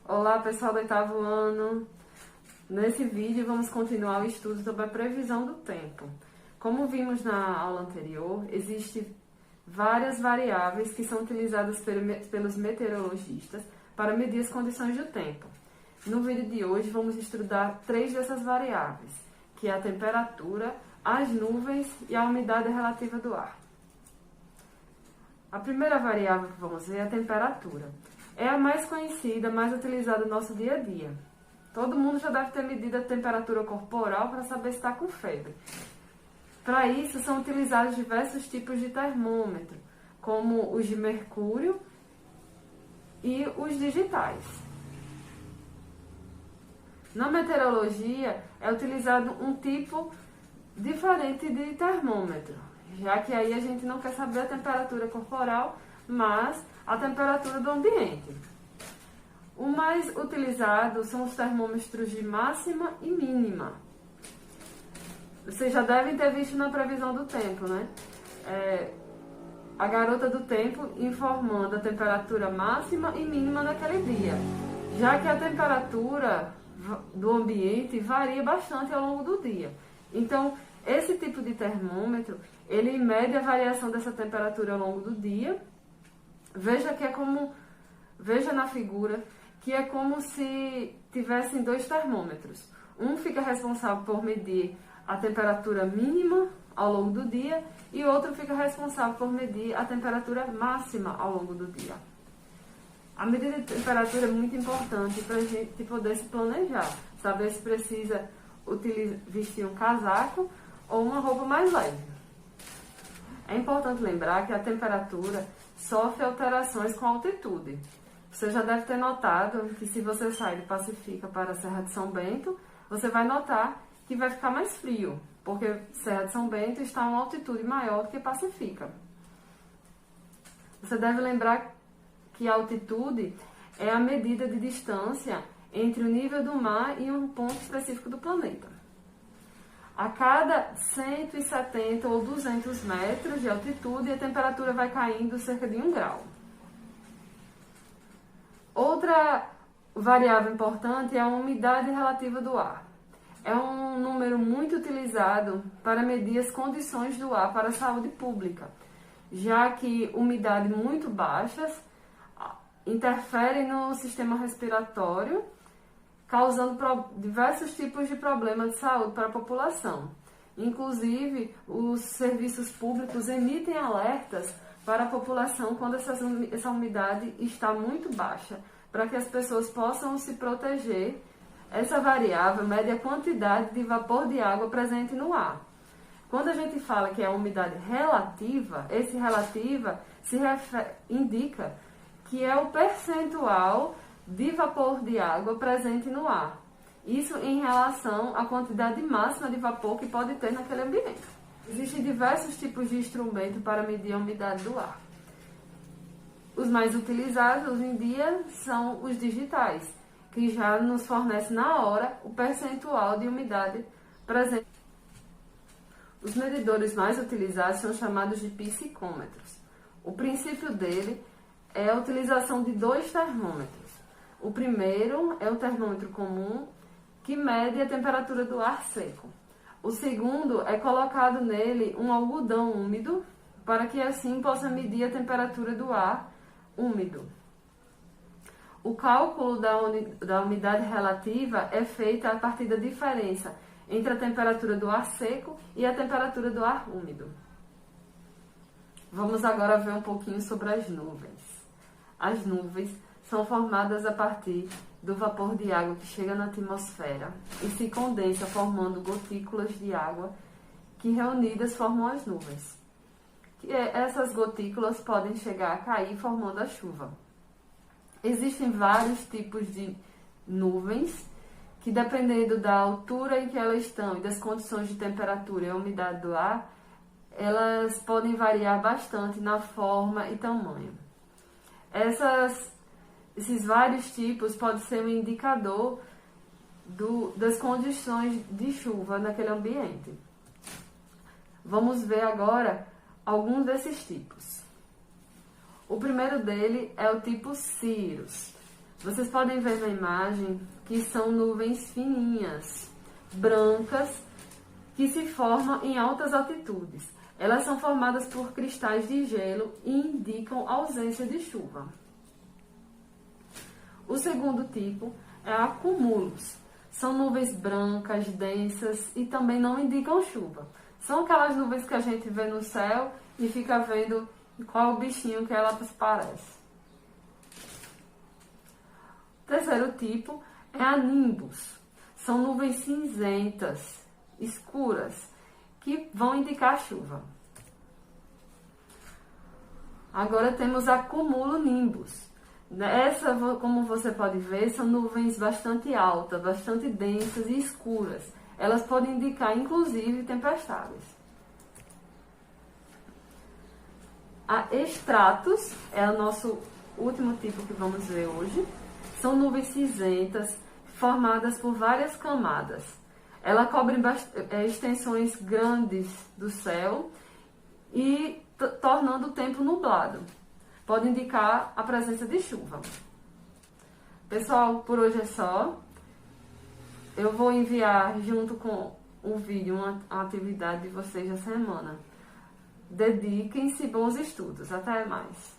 Olá pessoal do 8º ano, nesse vídeo vamos continuar o estudo sobre a previsão do tempo. Como vimos na aula anterior, existem várias variáveis que são utilizadas pelos meteorologistas para medir as condições do tempo. No vídeo de hoje vamos estudar 3 dessas variáveis, que é a temperatura, as nuvens e a umidade relativa do ar. A primeira variável que vamos ver é a temperatura. É a mais conhecida, mais utilizada no nosso dia a dia. Todo mundo já deve ter medido a temperatura corporal para saber se está com febre. Para isso, são utilizados diversos tipos de termômetro, como os de mercúrio e os digitais. Na meteorologia, é utilizado um tipo diferente de termômetro, já que aí a gente não quer saber a temperatura corporal, mas a temperatura do ambiente. O mais utilizado são os termômetros de máxima e mínima. Vocês já devem ter visto na previsão do tempo, né? A garota do tempo informando a temperatura máxima e mínima naquele dia, já que a temperatura do ambiente varia bastante ao longo do dia. Então, esse tipo de termômetro, ele mede a variação dessa temperatura ao longo do dia. Veja na figura que é como se tivessem 2 termômetros. Um fica responsável por medir a temperatura mínima ao longo do dia e outro fica responsável por medir a temperatura máxima ao longo do dia. A medida de temperatura é muito importante para a gente poder se planejar, saber se precisa vestir um casaco ou uma roupa mais leve. É importante lembrar que a temperatura sofre alterações com a altitude. Você já deve ter notado que se você sai de Pacifica para a Serra de São Bento, você vai notar que vai ficar mais frio, porque Serra de São Bento está a uma altitude maior do que Pacifica. Você deve lembrar que a altitude é a medida de distância entre o nível do mar e um ponto específico do planeta. A cada 170 ou 200 metros de altitude, a temperatura vai caindo cerca de 1 grau. Outra variável importante é a umidade relativa do ar. É um número muito utilizado para medir as condições do ar para a saúde pública, já que umidade muito baixas interferem no sistema respiratório, causando diversos tipos de problemas de saúde para a população. Inclusive, os serviços públicos emitem alertas para a população quando essa umidade está muito baixa, para que as pessoas possam se proteger. Essa variável mede a quantidade de vapor de água presente no ar. Quando a gente fala que é a umidade relativa, esse relativa indica que é o percentual de vapor de água presente no ar. Isso em relação à quantidade máxima de vapor que pode ter naquele ambiente. Existem diversos tipos de instrumento para medir a umidade do ar. Os mais utilizados hoje em dia são os digitais, que já nos fornecem na hora o percentual de umidade presente. Os medidores mais utilizados são chamados de psicômetros. O princípio dele é a utilização de 2 termômetros. O primeiro é o termômetro comum, que mede a temperatura do ar seco. O segundo é colocado nele um algodão úmido, para que assim possa medir a temperatura do ar úmido. O cálculo da umidade relativa é feito a partir da diferença entre a temperatura do ar seco e a temperatura do ar úmido. Vamos agora ver um pouquinho sobre as nuvens. As nuvens são formadas a partir do vapor de água que chega na atmosfera e se condensa formando gotículas de água que reunidas formam as nuvens. Essas gotículas podem chegar a cair formando a chuva. Existem vários tipos de nuvens que, dependendo da altura em que elas estão e das condições de temperatura e umidade do ar, elas podem variar bastante na forma e tamanho. Esses vários tipos podem ser um indicador das condições de chuva naquele ambiente. Vamos ver agora alguns desses tipos. O primeiro dele é o tipo Cirrus. Vocês podem ver na imagem que são nuvens fininhas, brancas, que se formam em altas altitudes. Elas são formadas por cristais de gelo e indicam ausência de chuva. O segundo tipo é acumulus. São nuvens brancas, densas e também não indicam chuva. São aquelas nuvens que a gente vê no céu e fica vendo qual o bichinho que ela parece. O terceiro tipo é a nimbus. São nuvens cinzentas, escuras, que vão indicar chuva. Agora temos a cumulonimbus. Essa, como você pode ver, são nuvens bastante altas, bastante densas e escuras. Elas podem indicar, inclusive, tempestades. A estratos é o nosso último tipo que vamos ver hoje. São nuvens cinzentas, formadas por várias camadas. Ela cobre extensões grandes do céu e tornando o tempo nublado. Pode indicar a presença de chuva. Pessoal, por hoje é só. Eu vou enviar junto com o vídeo uma atividade de vocês da semana. Dediquem-se, bons estudos. Até mais.